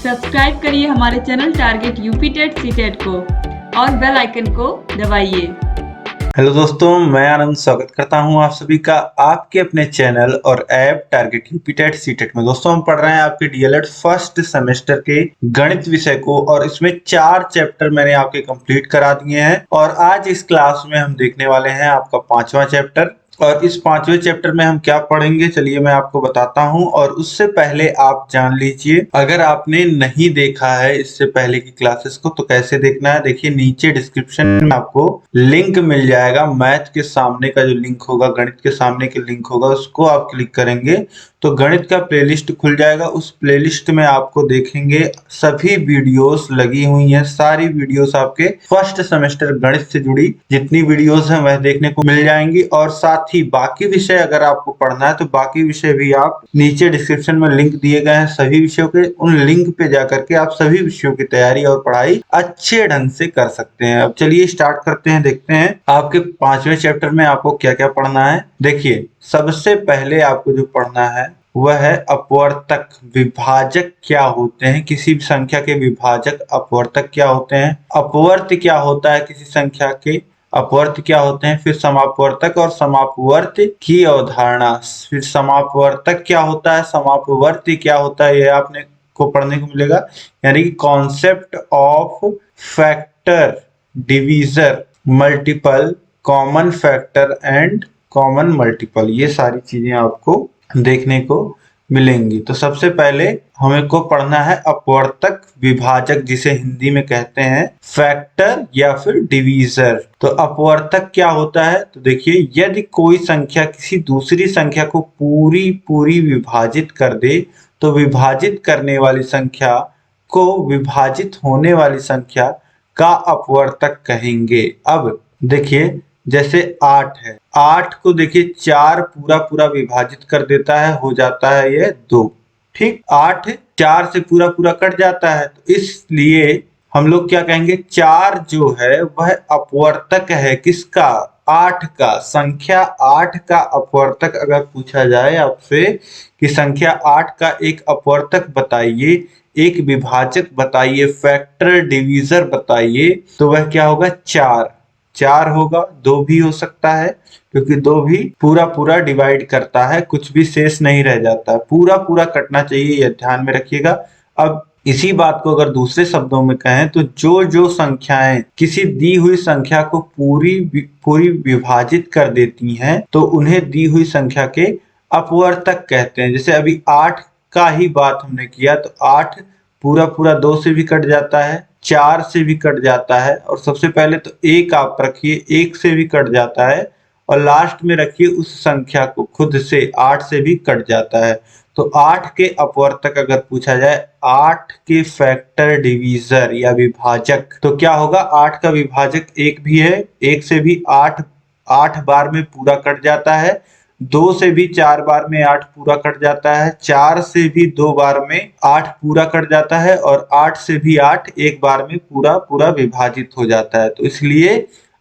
Subscribe करिए हमारे channel target UP TET CTET को और बेल आइकन को दबाइए। हेलो दोस्तों, मैं आनंद स्वागत करता हूं आप सभी का आपके अपने चैनल और app target UP TET CTET में। दोस्तों हम पढ़ रहे हैं आपके डीएलएड फर्स्ट सेमेस्टर के गणित विषय को और इसमें 4 चैप्टर मैंने आपके कंप्लीट करा दिए हैं और आज इस क्लास में हम देखने वाले हैं आपका 5वां चैप्टर। और इस 5वें चैप्टर में हम क्या पढ़ेंगे चलिए मैं आपको बताता हूं। और उससे पहले आप जान लीजिए, अगर आपने नहीं देखा है इससे पहले की क्लासेस को तो कैसे देखना है, देखिए नीचे डिस्क्रिप्शन में आपको लिंक मिल जाएगा। मैथ के सामने का जो लिंक होगा, गणित के सामने के लिंक होगा, उसको आप क्लिक करेंगे तो गणित का प्लेलिस्ट खुल जाएगा। उस प्लेलिस्ट में आपको देखेंगे सभी वीडियोस लगी हुई हैं, सारी वीडियोस आपके फर्स्ट सेमेस्टर गणित से जुड़ी जितनी वीडियोस हैं वह देखने को मिल जाएंगी। और साथ ही बाकी विषय अगर आपको पढ़ना है तो बाकी विषय भी आप नीचे डिस्क्रिप्शन में लिंक दिए गए हैं सभी विषयों के, उन लिंक पे जाकर के आप सभी विषयों की तैयारी और पढ़ाई अच्छे ढंग से कर सकते हैं। अब चलिए स्टार्ट करते हैं, देखते हैं आपके 5वें चैप्टर में आपको क्या क्या पढ़ना है। देखिए सबसे पहले आपको जो पढ़ना है वह है अपवर्तक। विभाजक क्या होते हैं, किसी भी संख्या के विभाजक अपवर्तक क्या होते हैं, अपवर्त क्या होता है किसी संख्या के, अपवर्त क्या होते हैं, फिर समापवर्तक और समापवर्त की अवधारणा, फिर समापवर्तक क्या होता है, समापवर्त क्या होता है, यह आपने को पढ़ने को मिलेगा। यानी कि concept of factor, divisor, multiple, common factor and common multiple, ये सारी चीजें आपको देखने को मिलेंगी। तो सबसे पहले हमें को पढ़ना है अपवर्तक विभाजक, जिसे हिंदी में कहते हैं फैक्टर या फिर डिवीजर। तो अपवर्तक क्या होता है, तो देखिए यदि कोई संख्या किसी दूसरी संख्या को पूरी विभाजित कर दे तो विभाजित करने वाली संख्या को विभाजित होने वाली संख्या का अपवर्तक कहेंगे। अब देखिए जैसे 8 है, 8 को देखिए 4 पूरा विभाजित कर देता है, हो जाता है ये 2। ठीक, 8 4 से पूरा कट जाता है, तो इसलिए हम लोग क्या कहेंगे, 4 जो है वह अपवर्तक है किसका, 8 का। संख्या 8 का अपवर्तक अगर पूछा जाए आपसे कि संख्या 8 का एक अपवर्तक बताइए, एक विभाजक बताइए, फैक्टर डिवीजर बताइए, तो वह क्या होगा, 4 होगा। 2 भी हो सकता है क्योंकि 2 भी पूरा डिवाइड करता है, कुछ भी शेष नहीं रह जाता, पूरा कटना चाहिए, यह ध्यान में रखिएगा। अब इसी बात को अगर दूसरे शब्दों में कहें तो जो संख्याएं किसी दी हुई संख्या को पूरी विभाजित कर देती हैं तो उन्हें दी हुई संख्या के अपवर्तक कहते हैं। जैसे अभी 8 का ही बात हमने किया तो 8 पूरा 2 से भी कट जाता है, 4 से भी कट जाता है, और सबसे पहले तो 1 आप रखिए, 1 से भी कट जाता है, और लास्ट में रखिए उस संख्या को खुद से 8 से भी कट जाता है। तो 8 के अपवर्तक अगर पूछा जाए, 8 के फैक्टर डिवीजर या विभाजक, तो क्या होगा, 8 का विभाजक 1 भी है, 1 से भी 8 बार में पूरा कट जाता है, 2 से भी 4 बार में 8 पूरा कट जाता है, 4 से भी 2 बार में 8 पूरा कट जाता है, और 8 से भी 8 एक बार में पूरा विभाजित हो जाता है। तो इसलिए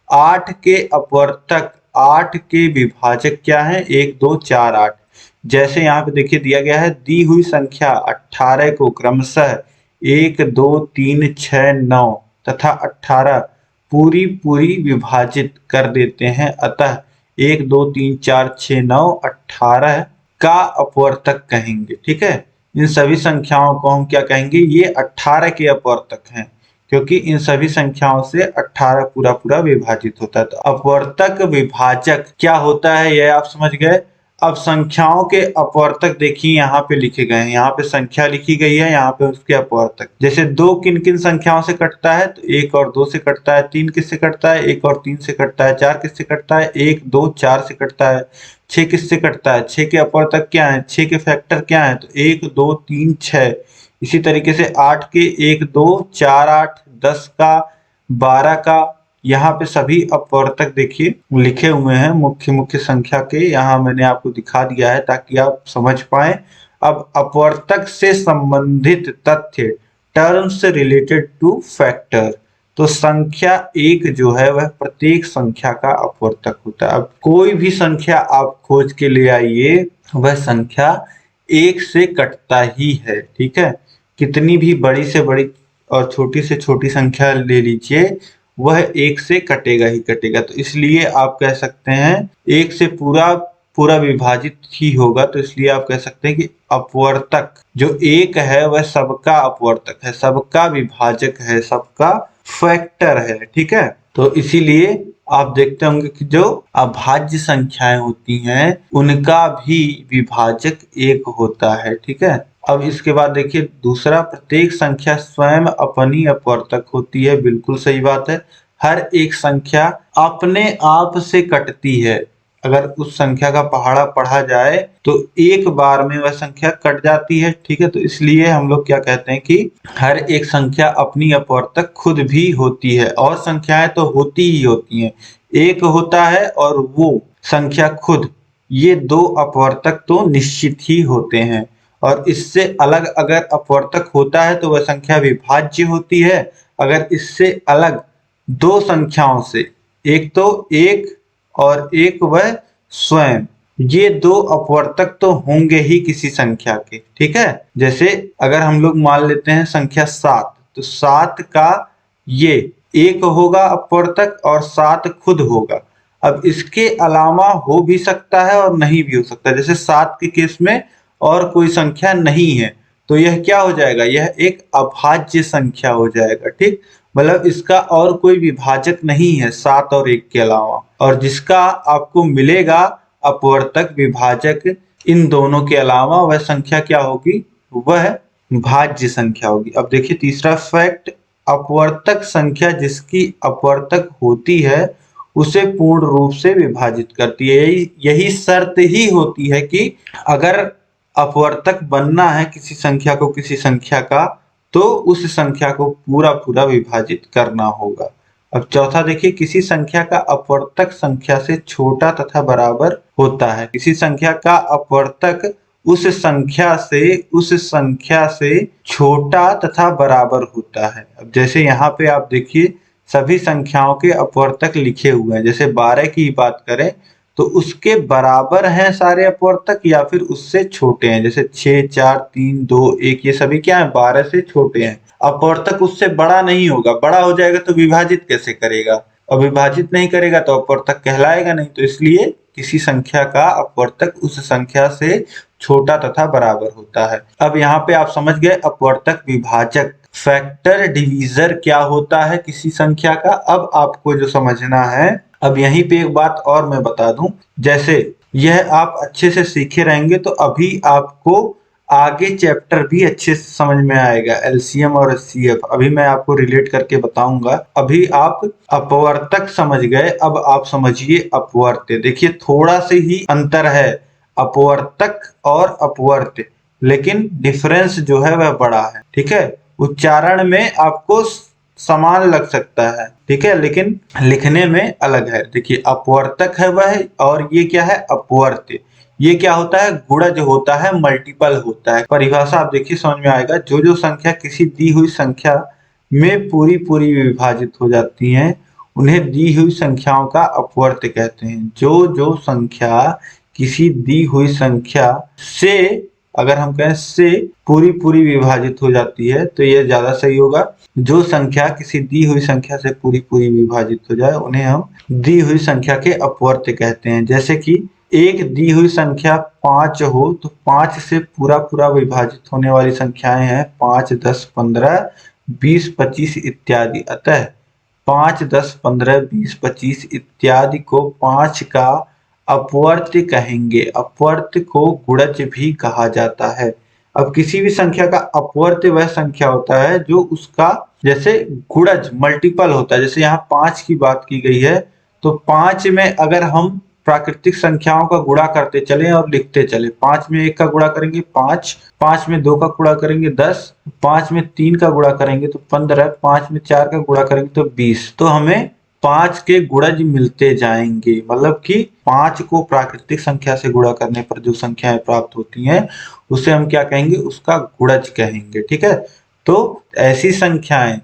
8 के अपवर्तक, 8 के विभाजक क्या है, 1 2 4 8। जैसे यहाँ पे देखिए दिया गया है, दी हुई संख्या 18 को क्रमशः 1 2 3 6 9 तथा 18 पूरी विभाजित कर देते हैं, अतः 1 2 3 4 6 9 18 का अपवर्तक कहेंगे। ठीक है, इन सभी संख्याओं को हम क्या कहेंगे, ये 18 के अपवर्तक हैं क्योंकि इन सभी संख्याओं से 18 पूरा विभाजित होता है। तो अपवर्तक विभाजक क्या होता है यह आप समझ गए। अब संख्याओं के अपवर्तक देखिए यहाँ पे लिखे गए हैं, यहाँ पे संख्या लिखी गई है, यहाँ पे उसके अपवर्तक। जैसे 2 किन किन संख्याओं से कटता है, तो 1 और 2 से कटता है, 3 किससे कटता है, 1 और 3 से कटता है, 4 किससे कटता है, 1 2 4 से कटता है, 6 किससे कटता है, 6 के अपवर्तक क्या है, 6 के फैक्टर क्या है, तो 1 2 3 6। इसी तरीके से 8 के 1 2 4 8 10 का 12 का, यहाँ पे सभी अपवर्तक देखिए लिखे हुए हैं मुख्य संख्या के, यहाँ मैंने आपको दिखा दिया है ताकि आप समझ पाए। अब अपवर्तक से संबंधित तथ्य, टर्म्स रिलेटेड टू फैक्टर, तो संख्या 1 जो है वह प्रत्येक संख्या का अपवर्तक होता है। अब कोई भी संख्या आप खोज के ले आइए, वह संख्या 1 से कटता ही है। ठीक है, कितनी भी बड़ी से बड़ी और छोटी से छोटी संख्या ले लीजिए, वह एक से कटेगा ही कटेगा। तो इसलिए आप कह सकते हैं एक से पूरा पूरा विभाजित ही होगा। तो इसलिए आप कह सकते हैं कि अपवर्तक जो एक है वह सबका अपवर्तक है, सबका विभाजक है, सबका फैक्टर है। ठीक है, तो इसीलिए आप देखते होंगे कि जो अभाज्य संख्याएं होती हैं उनका भी विभाजक एक होता है। ठीक है, अब इसके बाद देखिए दूसरा, प्रत्येक संख्या स्वयं अपनी अपवर्तक होती है। बिल्कुल सही बात है, हर एक संख्या अपने आप से कटती है। अगर उस संख्या का पहाड़ा पढ़ा जाए तो एक बार में वह संख्या कट जाती है। ठीक है, तो इसलिए हम लोग क्या कहते हैं कि हर एक संख्या अपनी अपवर्तक खुद भी होती है। और संख्याएं तो होती ही होती हैं, एक होता है और वो संख्या खुद, ये दो अपवर्तक तो निश्चित ही होते हैं। और इससे अलग अगर अपवर्तक होता है तो वह संख्या विभाज्य होती है। अगर इससे अलग दो संख्याओं से, एक तो एक और एक वह स्वयं, ये दो अपवर्तक तो होंगे ही किसी संख्या के। ठीक है, जैसे अगर हम लोग मान लेते हैं संख्या 7, तो 7 का ये एक होगा अपवर्तक और 7 खुद होगा। अब इसके अलावा हो भी सकता है और नहीं भी हो सकता, जैसे 7 के केस में और कोई संख्या नहीं है, तो यह क्या हो जाएगा, यह एक अभाज्य संख्या हो जाएगा। ठीक, मतलब इसका और कोई विभाजक नहीं है 7 और 1 के अलावा, और जिसका आपको मिलेगा अपवर्तक विभाजक इन दोनों के अलावा, वह संख्या क्या होगी, वह भाज्य संख्या होगी। अब देखिए तीसरा फैक्ट, अपवर्तक संख्या जिसकी अपवर्तक होती है उसे पूर्ण रूप से विभाजित करती है। यही शर्त ही होती है कि अगर अपवर्तक बनना है किसी संख्या को किसी संख्या का, तो उस संख्या को पूरा पूरा विभाजित करना होगा। अब चौथा देखिए, किसी संख्या का अपवर्तक संख्या से छोटा तथा बराबर होता है। किसी संख्या का अपवर्तक उस संख्या से छोटा तथा बराबर होता है। अब जैसे यहाँ पे आप देखिए सभी संख्याओं के अपवर्तक लिखे हुए हैं। जैसे 12 की बात करें तो उसके बराबर हैं सारे अपवर्तक या फिर उससे छोटे हैं। जैसे 6, 4, 3, 2, 1 ये सभी क्या है, 12 से छोटे हैं। अपवर्तक उससे बड़ा नहीं होगा, बड़ा हो जाएगा तो विभाजित कैसे करेगा, और विभाजित नहीं करेगा तो अपवर्तक कहलाएगा नहीं। तो इसलिए किसी संख्या का अपवर्तक उस संख्या से छोटा तथा बराबर होता है। अब यहाँ पे आप समझ गए अपवर्तक विभाजक फैक्टर डिवीजर क्या होता है किसी संख्या का। अब आपको जो समझना है, अब यहीं पे एक बात और मैं बता दूं, जैसे यह आप अच्छे से सीखे रहेंगे तो अभी आपको आगे चैप्टर भी अच्छे से समझ में आएगा, एलसीएम और एचसीएफ। अभी मैं आपको रिलेट करके बताऊंगा। अभी आप अपवर्तक समझ गए, अब आप समझिए अपवर्त्य। देखिए थोड़ा से ही अंतर है अपवर्तक और अपवर्त्य, लेकिन डिफरेंस जो है वह बड़ा है। ठीक है, उच्चारण में आपको समान लग सकता है, ठीक है, लेकिन लिखने में अलग है। देखिए अपवर्तक है वह, और ये क्या है, अपवर्त्य। ये क्या होता है, गुणज होता है, मल्टीपल होता है। परिभाषा आप देखिए समझ में आएगा, जो जो संख्या किसी दी हुई संख्या में पूरी पूरी विभाजित हो जाती हैं उन्हें दी हुई संख्याओं का अपवर्त्य कहते हैं। जो जो संख्या किसी दी हुई संख्या से, अगर हम कहें से पूरी पूरी विभाजित हो जाती है तो यह ज्यादा सही होगा। जो संख्या किसी दी हुई संख्या से पूरी पूरी विभाजित हो जाए उन्हें हम दी हुई संख्या के अपवर्त्य कहते हैं। जैसे कि एक दी हुई संख्या 5 हो तो 5 से पूरा पूरा विभाजित होने वाली संख्याएं हैं 5, 10, 15, 20, 25 इत्यादि। अतः 5, 10, 15, 20, 25 इत्यादि को 5 का अपवर्त्य कहेंगे। अपवर्त्य को गुणज भी कहा जाता है। अब किसी भी संख्या का अपवर्त्य वह संख्या होता है जो उसका जैसे गुणज मल्टीपल होता है। जैसे यहाँ 5 की बात की गई है तो 5 में अगर हम प्राकृतिक संख्याओं का गुणा करते चले और लिखते चले, 5 में 1 का गुणा करेंगे 5, 5 में 2 का गुणा करेंगे 10, 5 में 3 का गुणा करेंगे तो 15, 5 में 4 का गुणा करेंगे तो 20, तो हमें 5 के गुणज मिलते जाएंगे। मतलब कि 5 को प्राकृतिक संख्या से गुणा करने पर जो संख्याएं प्राप्त होती हैं उसे हम क्या कहेंगे, उसका गुणज कहेंगे। ठीक है, तो ऐसी संख्याएं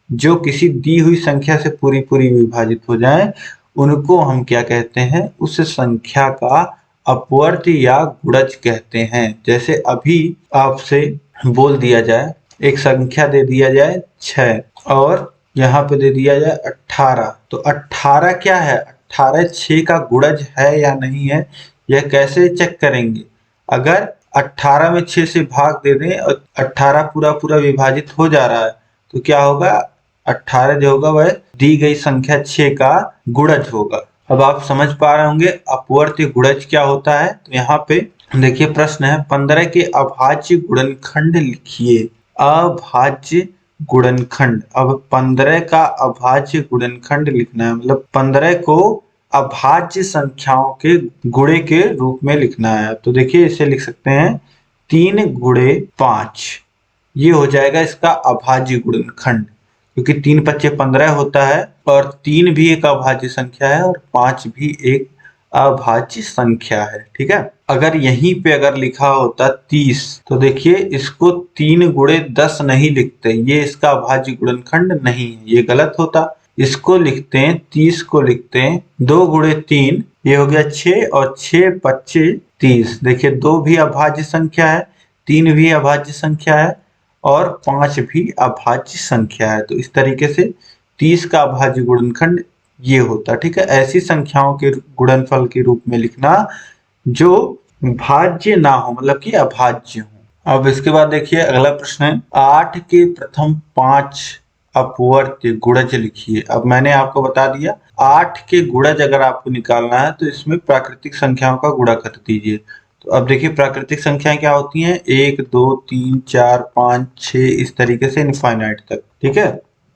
जो किसी दी हुई संख्या से पूरी पूरी विभाजित हो जाएं उनको हम क्या कहते हैं, उस संख्या का अपवर्त्य या गुणज कहते हैं। जैसे अभी आपसे बोल दिया जाए एक संख्या दे दिया जाए 6 और यहाँ पे दे दिया जाए 18। तो 18 क्या है, 18 6 का गुणज है या नहीं है, यह कैसे चेक करेंगे। अगर 18 में 6 से भाग दे दें और 18 पूरा पूरा विभाजित हो जा रहा है तो क्या होगा, 18 जो होगा वह दी गई संख्या 6 का गुणज होगा। अब आप समझ पा रहे होंगे अपवर्त्य गुणज क्या होता है। तो यहाँ पे देखिए प्रश्न है 15 के अभाज्य गुणनखंड लिखिए। अभाज्य गुणनखंड, अब 15 का अभाज्य गुणनखंड लिखना है, मतलब 15 को अभाज्य संख्याओं के गुणे के रूप में लिखना है। तो देखिए इसे लिख सकते हैं 3 गुणे 5, ये हो जाएगा इसका अभाज्य गुणनखंड, क्योंकि 3 पच्चे 15 होता है और 3 भी एक अभाज्य संख्या है और 5 भी एक अभाज्य संख्या है। ठीक है, अगर यहीं पे अगर लिखा होता 30 तो देखिए इसको 3 गुणे 10 नहीं लिखते, ये इसका अभाज्य गुणनखंड नहीं है, ये गलत होता। इसको लिखते हैं 30 को लिखते हैं 2 गुणे 3, ये हो गया 6 और 6 पच्चे 30। देखिए 2 भी अभाज्य संख्या है, 3 भी अभाज्य संख्या है और 5 भी अभाज्य संख्या है। तो इस तरीके से 30 का अभाज्य गुणनखंड ये होता। ठीक है, ऐसी संख्याओं के गुणनफल के रूप में लिखना जो भाज्य ना हो, मतलब कि अभाज्य हो। अब इसके बाद देखिए अगला प्रश्न है 8 के प्रथम 5 अपवर्त्य गुणज लिखिए। अब मैंने आपको बता दिया 8 के गुणज अगर आपको निकालना है तो इसमें प्राकृतिक संख्याओं का गुणा कर दीजिए। तो अब देखिए प्राकृतिक संख्याएं क्या होती हैं, 1 2 3 4 5 6 इस तरीके से इनफाइनाइट तक। ठीक है,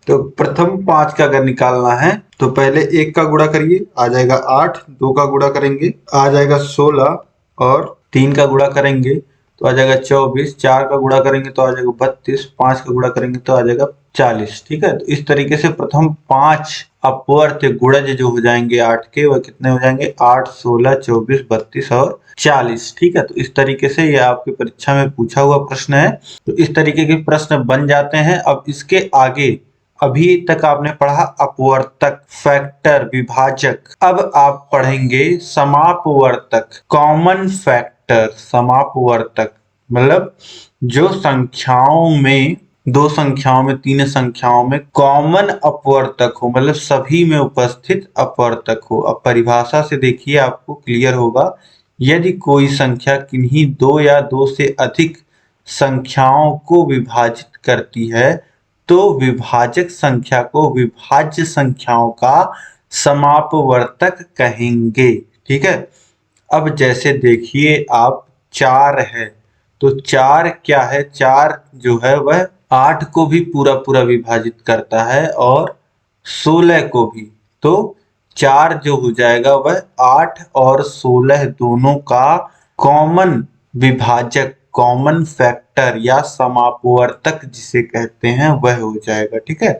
तो प्रथम 5 का अगर निकालना है तो पहले 1 का गुणा करिए, आ जाएगा 8, 2 का गुणा करेंगे आ जाएगा 16 और 3 का गुणा करेंगे तो आ जाएगा 24, 4 का गुणा करेंगे तो आ जाएगा 32, 5 का गुणा करेंगे तो आ जाएगा 40। ठीक है, तो इस तरीके से प्रथम 5 अपवर्त्य गुणज जो हो जाएंगे 8 के, वह कितने हो जाएंगे 8, 16, 24, 32 और 40। ठीक है, तो इस तरीके से यह आपकी परीक्षा में पूछा हुआ प्रश्न है। तो इस तरीके के प्रश्न बन जाते हैं। अब इसके आगे अभी तक आपने पढ़ा अपवर्तक, फैक्टर, विभाजक। अब आप पढ़ेंगे समापवर्तक, कॉमन फैक्टर। समापवर्तक मतलब जो संख्याओं में, 2 संख्याओं में, 3 संख्याओं में कॉमन अपवर्तक हो, मतलब सभी में उपस्थित अपवर्तक हो। अब परिभाषा से देखिए आपको क्लियर होगा, यदि कोई संख्या किन्हीं 2 या 2 से अधिक संख्याओं को विभाजित करती है तो विभाजक संख्या को विभाज्य संख्याओं का समापवर्तक कहेंगे। ठीक है, अब जैसे देखिए आप 4 है तो 4 क्या है, 4 जो है वह 8 को भी पूरा पूरा विभाजित करता है और 16 को भी। तो 4 जो हो जाएगा वह 8 और 16 दोनों का कॉमन विभाजक, कॉमन फैक्टर या समापवर्तक जिसे कहते हैं वह हो जाएगा। ठीक है,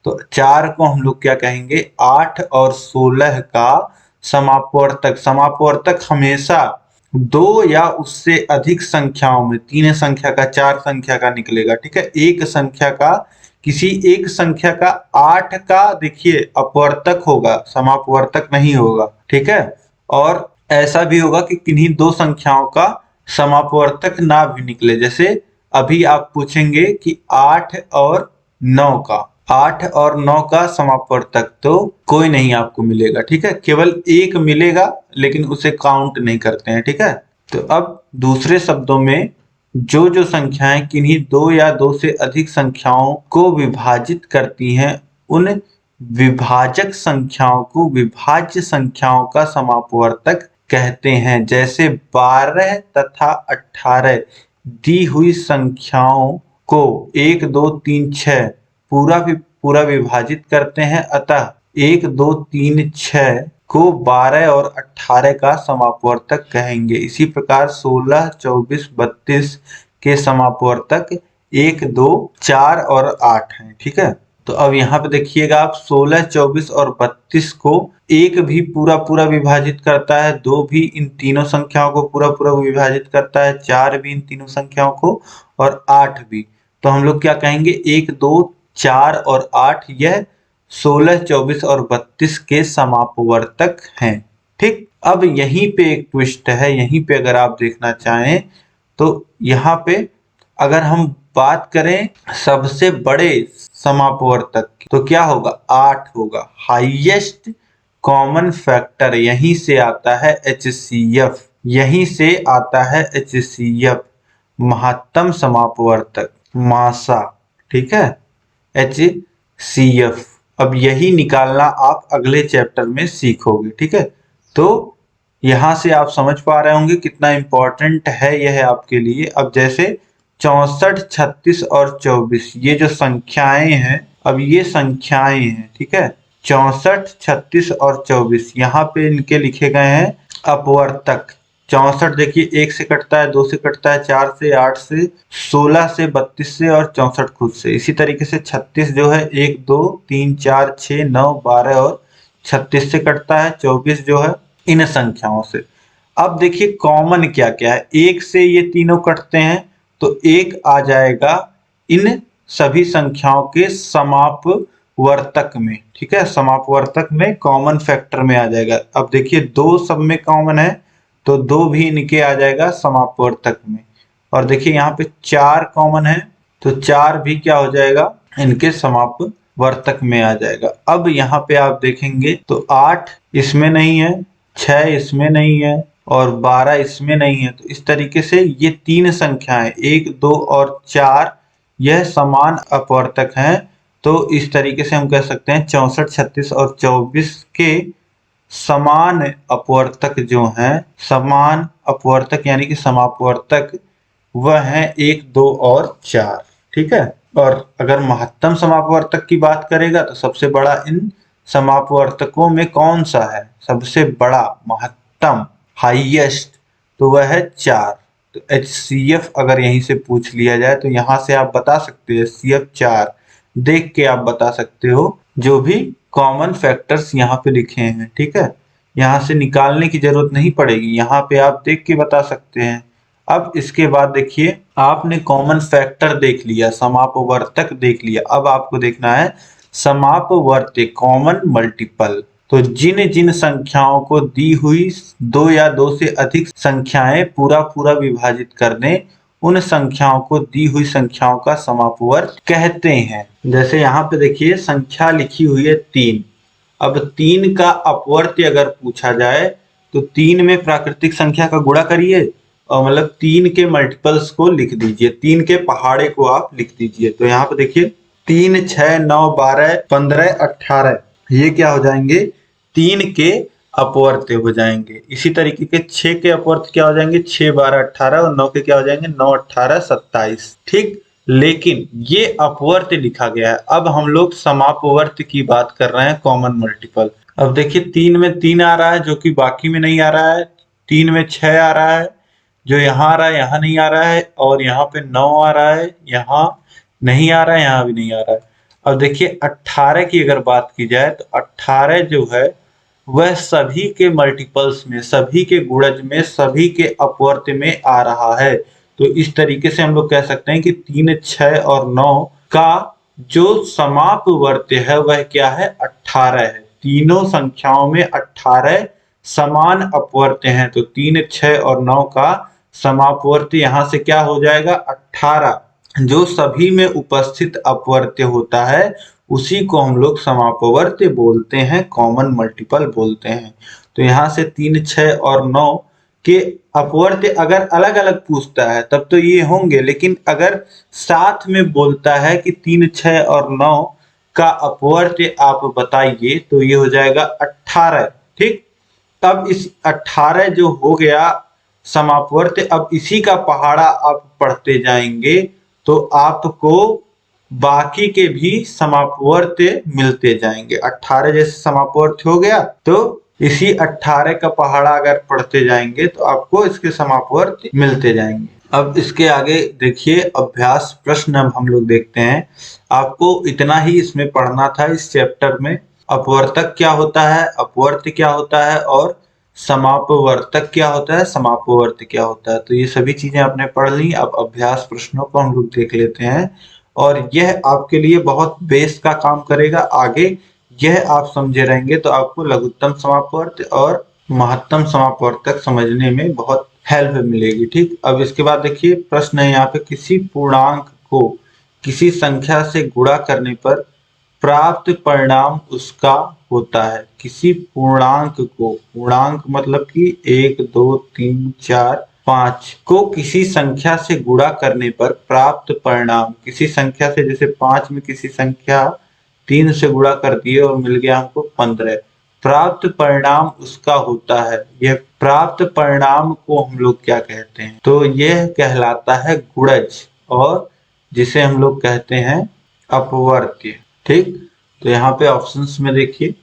तो 4 को हम लोग क्या कहेंगे, 8 और 16 का समापवर्तक। समापवर्तक हमेशा 2 या उससे अधिक संख्याओं में, 3 संख्या का, 4 संख्या का निकलेगा। ठीक है, एक संख्या का, किसी एक संख्या का 8 का देखिए अपवर्तक होगा, समापवर्तक नहीं होगा। ठीक है, और ऐसा भी होगा कि किन्हीं 2 संख्याओं का समापवर्तक ना भी निकले। जैसे अभी आप पूछेंगे कि 8 और 9 का, 8 और 9 का समापवर्तक तो कोई नहीं आपको मिलेगा। ठीक है, केवल एक मिलेगा लेकिन उसे काउंट नहीं करते हैं। ठीक है, तो अब दूसरे शब्दों में जो संख्याएं किन्हीं 2 या 2 से अधिक संख्याओं को विभाजित करती हैं उन विभाजक संख्याओं को विभाज्य संख्याओं का समापवर्तक कहते हैं। जैसे 12 तथा 18 दी हुई संख्याओं को 1 2 3 6 पूरा विभाजित करते हैं, अतः 1 2 3 6 को 12 और 18 का समापवर्तक कहेंगे। इसी प्रकार 16 24 32 के समापवर्तक 1 2 4 और 8 हैं। ठीक है, तो अब यहाँ पे देखिएगा आप 16 24 और 32 को 1 भी पूरा विभाजित करता है, 2 भी इन तीनों संख्याओं को पूरा विभाजित करता है, 4 भी इन तीनों संख्याओं को और 8 भी। तो हम लोग क्या कहेंगे, 1 2 4 और 8 यह 16 24 और 32 के समापवर्तक हैं। ठीक, अब यहीं पे एक ट्विस्ट है, यहीं पे अगर आप देखना चाहें तो यहाँ पे अगर हम बात करें सबसे बड़े समापवर्तक की, तो क्या होगा? 8 होगा। हाईएस्ट कॉमन फैक्टर यहीं से आता है HCF, यहीं से आता है HCF, महत्तम समापवर्तक मासा, ठीक है, HCF। अब यही निकालना आप अगले चैप्टर में सीखोगे, ठीक है। तो यहां से आप समझ पा रहे होंगे कितना इंपॉर्टेंट है यह आपके लिए। अब जैसे 64, 36 और 24 ये जो संख्याएं हैं, अब ये संख्याएं हैं, ठीक है। 64, 36 और 24 यहाँ पे इनके लिखे गए हैं अपवर्तक। 64 देखिए 1 से कटता है, 2 से कटता है, 4 से, 8 से, 16 से, 32 से और 64 खुद से। इसी तरीके से 36 जो है 1, 2, 3, 4, 6, 9, 12 और 36 से कटता है। 24 जो है इन संख्याओं से। अब देखिए कॉमन क्या क्या है। 1 से ये तीनों कटते हैं तो 1 आ जाएगा इन सभी संख्याओं के समापवर्तक में, ठीक है, समापवर्तक में कॉमन फैक्टर में आ जाएगा। अब देखिए 2 सब में कॉमन है तो 2 भी इनके आ जाएगा समापवर्तक में। और देखिए यहाँ पे 4 कॉमन है तो 4 भी क्या हो जाएगा? इनके समापवर्तक में आ जाएगा। अब यहाँ पे आप देखेंगे तो 8 इसमें नहीं है, 6 इसमें नहीं है और 12 इसमें नहीं है। तो इस तरीके से ये 3 संख्याएं 1, 2 और 4 यह समान अपवर्तक हैं। तो इस तरीके से हम कह सकते हैं 64, 36 और 24 के समान अपवर्तक जो हैं, समान अपवर्तक यानी कि समापवर्तक, वह है 1, 2 और 4, ठीक है। और अगर महत्तम समापवर्तक की बात करेगा तो सबसे बड़ा इन समापवर्तकों में कौन सा है? सबसे बड़ा, महत्तम, हाईएस्ट, तो वह है 4। तो HCF अगर यहीं से पूछ लिया जाए तो यहां से आप बता सकते हैं HCF 4 देख के आप बता सकते हो, जो भी कॉमन फैक्टर्स यहाँ पे लिखे हैं, ठीक है। यहाँ से निकालने की जरूरत नहीं पड़ेगी, यहाँ पे आप देख के बता सकते हैं। अब इसके बाद देखिए आपने कॉमन फैक्टर देख लिया, समापवर्तक देख लिया, अब आपको देखना है समापवर्ती कॉमन मल्टीपल। तो जिन जिन संख्याओं को दी हुई 2 या 2 से अधिक संख्याएं पूरा पूरा विभाजित करने, उन संख्याओं को दी हुई संख्याओं का समापवर्त कहते हैं। जैसे यहाँ पे देखिए संख्या लिखी हुई है 3। अब 3 का अपवर्त्य अगर पूछा जाए तो 3 में प्राकृतिक संख्या का गुणा करिए और मतलब 3 के मल्टीपल्स को लिख दीजिए, 3 के पहाड़े को आप लिख दीजिए। तो यहाँ पे देखिए 3, 6, 9, 12, 15, 18 ये क्या हो जाएंगे? 3 के अपवर्त्य हो जाएंगे। इसी तरीके के 6 के अपवर्त्य क्या हो जाएंगे? 6, 12, 18 और 9 के क्या हो जाएंगे? 9, 18, 27, ठीक। लेकिन ये अपवर्त्य लिखा गया है। अब हम लोग समापवर्त्य की बात कर रहे हैं, कॉमन मल्टीपल। अब देखिए 3 में 3 आ रहा है जो कि बाकी में नहीं आ रहा है, 3 में 6 आ रहा है जो यहाँ आ रहा है, यहाँ नहीं आ रहा है, और यहाँ पे 9 आ रहा है, यहाँ नहीं आ रहा है, यहाँ भी नहीं आ रहा है। अब देखिए 18 की अगर बात की जाए तो 18 जो है वह सभी के मल्टीपल्स में, सभी के गुणज में, सभी के अपवर्त्य में आ रहा है। तो इस तरीके से हम लोग कह सकते हैं कि 3, 6 और 9 का जो समापवर्त्य है वह क्या है? 18 है। तीनों संख्याओं में 18 समान अपवर्त्य हैं। तो 3, 6 और 9 का समापवर्त्य यहाँ से क्या हो जाएगा? 18। जो सभी में उपस्थित अपवर्त्य होता है उसी को हम लोग समापवर्त्य बोलते हैं, कॉमन मल्टीपल बोलते हैं। तो यहाँ से 3, 6 और 9 के अपवर्त्य अगर अलग अलग पूछता है तब तो ये होंगे, लेकिन अगर साथ में बोलता है कि 3, 6 और 9 का अपवर्त्य आप बताइए तो ये हो जाएगा 18, ठीक। तब इस 18 जो हो गया समापवर्त्य, अब इसी का पहाड़ा आप पढ़ते जाएंगे तो आपको बाकी के भी समापवर्त्य मिलते जाएंगे। 18 जैसे समापवर्त्य हो गया तो इसी 18 का पहाड़ा अगर पढ़ते जाएंगे तो आपको इसके समापवर्त्य मिलते जाएंगे। अब इसके आगे देखिए अभ्यास प्रश्न अब हम लोग देखते हैं। आपको इतना ही इसमें पढ़ना था इस चैप्टर में। अपवर्तक क्या होता है, अपवर्त्य क्या होता है और समापवर्तक क्या होता है, समापवर्त्य क्या होता है। तो ये सभी चीजें आपने पढ़ ली। अब अभ्यास प्रश्नों को हम लोग देख लेते हैं और यह आपके लिए बहुत बेस का काम करेगा। आगे यह आप समझे रहेंगे तो आपको लघुत्तम समापवर्त्य और महत्तम समापवर्तक समझने में बहुत हेल्प मिलेगी, ठीक। अब इसके बाद देखिए प्रश्न है यहाँ पे, किसी पूर्णांक को किसी संख्या से गुणा करने पर प्राप्त परिणाम उसका होता है। किसी पूर्णांक को, पूर्णांक मतलब कि 1 2 3 4 5 को किसी संख्या से गुणा करने पर प्राप्त परिणाम, किसी संख्या से, जैसे 5 में किसी संख्या 3 से गुणा कर दिए और मिल गया हमको 15, प्राप्त परिणाम उसका होता है। यह प्राप्त परिणाम को हम लोग क्या कहते हैं, तो यह कहलाता है गुणज, और जिसे हम लोग कहते हैं अपवर्त्य। ठीक, तो यहाँ पे ऑप्शंस में देखिए,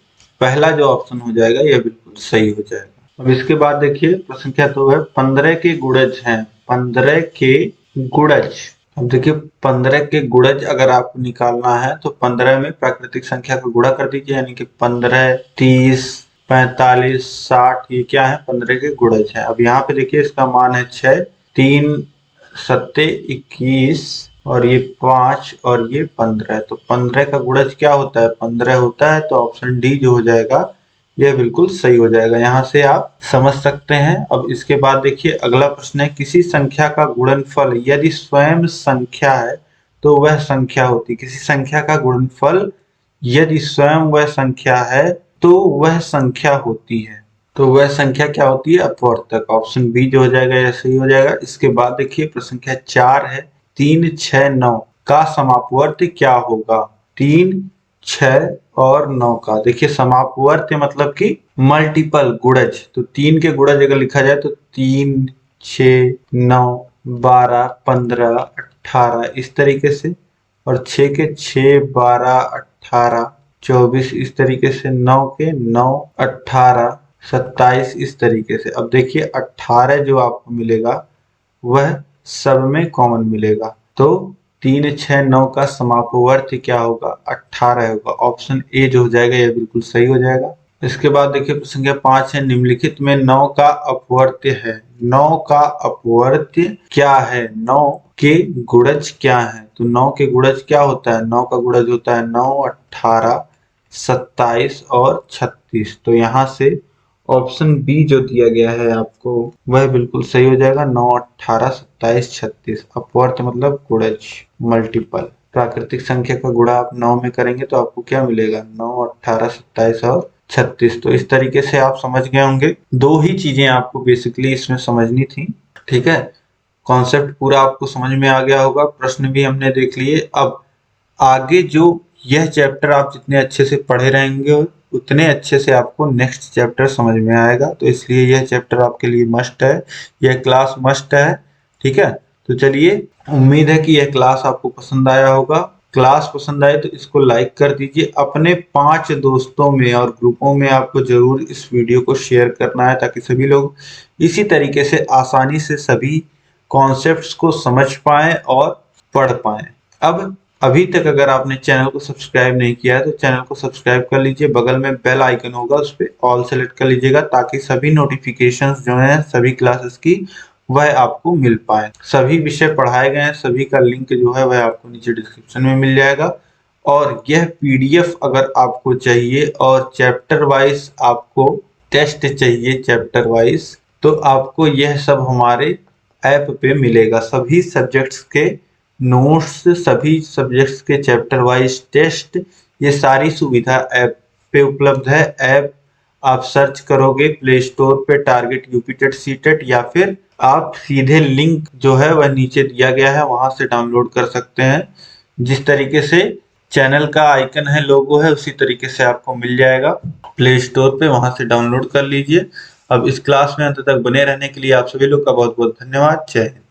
पहला जो ऑप्शन हो जाएगा यह बिल्कुल सही हो जाएगा। अब इसके बाद देखिए प्रश्न क्या तो है, 15 के गुणज हैं, 15 के गुणज। अब देखिए 15 के गुणज अगर आपको निकालना है तो 15 में प्राकृतिक संख्या का गुणा कर दीजिए, यानी कि 15 30 45 60, ये क्या है 15 के गुणज है। अब यहाँ पे देखिए इसका मान है 6, 3 7 21 और ये 5 और ये 15, तो 15 का गुणज क्या होता है 15 होता है, तो ऑप्शन डी जो हो जाएगा यह बिल्कुल सही हो जाएगा। यहाँ से आप समझ सकते हैं। अब इसके बाद देखिए अगला प्रश्न है, किसी संख्या का गुणनफल यदि स्वयं संख्या है तो वह संख्या होती है। किसी संख्या का गुणनफल यदि स्वयं वह संख्या है तो वह संख्या होती है, तो वह संख्या क्या होती है अपवर्तक। ऑप्शन बी जो हो जाएगा यह सही हो जाएगा। इसके बाद देखिए प्रश्न संख्या 4 है, 3 6 9 का समापवर्त्य क्या होगा। 3 6 और 9 का, देखिए समापवर्त्य मतलब कि मल्टीपल गुणज, तो 3 के गुणज अगर लिखा जाए तो 3 6 9 12 15 18 इस तरीके से, और 6 के 6 12 18 24 इस तरीके से, 9 के 9 18 27 इस तरीके से। अब देखिए 18 जो आपको मिलेगा वह सब में कॉमन मिलेगा, तो 3 6 9 का समापवर्त्य क्या होगा 18 होगा। ऑप्शन ए जो हो जाएगा यह बिल्कुल सही हो जाएगा। इसके बाद देखिए प्रश्न संख्या 5 है, निम्नलिखित में 9 का अपवर्त्य है। 9 का अपवर्त्य क्या है, 9 के गुणज क्या है, तो 9 के गुणज क्या होता है, 9 का गुणज होता है 9 18 27 और 36, तो यहाँ से ऑप्शन बी जो दिया गया है आपको वह बिल्कुल सही हो जाएगा। 9 18 27 36 अपवर्त्य मतलब गुणज, मल्टीपल। प्राकृतिक संख्या का गुणा आप 9 में करेंगे तो आपको क्या मिलेगा 9 18 27 और 36। तो इस तरीके से आप समझ गए होंगे। दो ही चीजें आपको बेसिकली इसमें समझनी थी, ठीक है। कॉन्सेप्ट पूरा आपको समझ में आ गया होगा, प्रश्न भी हमने देख लिए। अब आगे जो यह चैप्टर आप जितने अच्छे से पढ़े रहेंगे उतने अच्छे से आपको नेक्स्ट चैप्टर समझ में आएगा, तो इसलिए यह चैप्टर आपके लिए मस्ट है, यह क्लास मस्ट है, ठीक है। तो चलिए, उम्मीद है कि यह क्लास आपको पसंद आया होगा। क्लास पसंद आए तो इसको लाइक कर दीजिए, अपने 5 दोस्तों में और ग्रुपों में आपको जरूर इस वीडियो को शेयर करना है, ताकि सभी लोग इसी तरीके से आसानी से सभी कॉन्सेप्ट्स को समझ पाएं और पढ़ पाएं। अब अभी तक अगर आपने चैनल को सब्सक्राइब नहीं किया है तो चैनल को सब्सक्राइब कर लीजिए, बगल में बेल आइकन होगा उस पर ऑल सेलेक्ट कर लीजिएगा, ताकि सभी नोटिफिकेशंस जो हैं सभी क्लासेस की वह आपको मिल पाए। सभी विषय पढ़ाए गए हैं, सभी का लिंक जो है वह आपको नीचे डिस्क्रिप्शन में मिल जाएगा। और यह पीडीएफ अगर आपको चाहिए और चैप्टर वाइज आपको टेस्ट चाहिए चैप्टर वाइज, तो आपको यह सब हमारे ऐप पे मिलेगा। सभी सब्जेक्ट्स के नोट्स, सभी सब्जेक्ट्स के चैप्टर वाइज टेस्ट, ये सारी सुविधा ऐप पे उपलब्ध है। ऐप आप सर्च करोगे प्ले स्टोर पे टारगेट यूपीटेट सीटेट, या फिर आप सीधे लिंक जो है वह नीचे दिया गया है वहां से डाउनलोड कर सकते हैं। जिस तरीके से चैनल का आइकन है, लोगो है, उसी तरीके से आपको मिल जाएगा प्ले स्टोर पे, वहां से डाउनलोड कर लीजिए। अब इस क्लास में अंत तक बने रहने के लिए आप सभी लोग का बहुत बहुत धन्यवाद। जय हिंद।